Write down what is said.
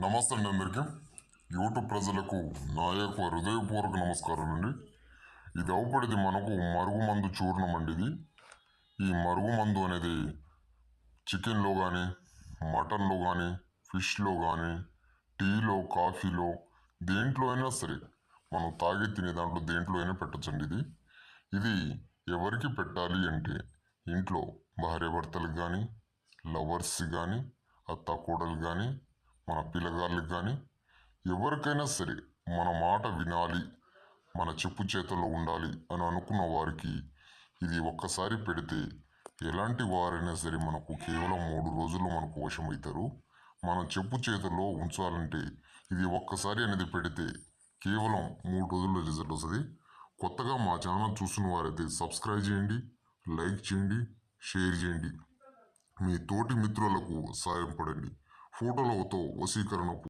నమస్తే అండి అందరికీ. యూట్యూబ్ ప్రజలకు నా యొక్క హృదయపూర్వక నమస్కారం అండి. ఇది అవుపడిది మనకు మరుగుమందు చూర్ణం అండి. ఈ మరుగుమందు అనేది చికెన్లో కానీ, మటన్లో కానీ, ఫిష్లో కానీ, టీలో, కాఫీలో, దేంట్లో అయినా సరే మనం తాగి తినే దాంట్లో దేంట్లో అయినా పెట్టచ్చండి. ఇది ఎవరికి పెట్టాలి అంటే ఇంట్లో భార్యాభర్తలకు కానీ, లవర్స్ కానీ, అత్త కోడలు కానీ, మన పిల్లగాళ్ళకి కానీ ఎవరికైనా సరే మన మాట వినాలి, మన చెప్పు చేతుల్లో ఉండాలి అని అనుకున్న వారికి ఇది ఒక్కసారి పెడితే ఎలాంటి వారైనా సరే మనకు కేవలం 3 రోజుల్లో మనకు వశమవుతారు. మనం చెప్పు చేతుల్లో ఉంచాలంటే ఇది ఒక్కసారి అనేది పెడితే కేవలం 3 రోజుల్లో రిజల్ట్ వస్తుంది. కొత్తగా మా ఛానల్ చూస్తున్న వారైతే సబ్స్క్రైబ్ చేయండి, లైక్ చేయండి, షేర్ చేయండి. మీ తోటి మిత్రులకు సాయపడండి. ఫోటోలతో వశీకరణ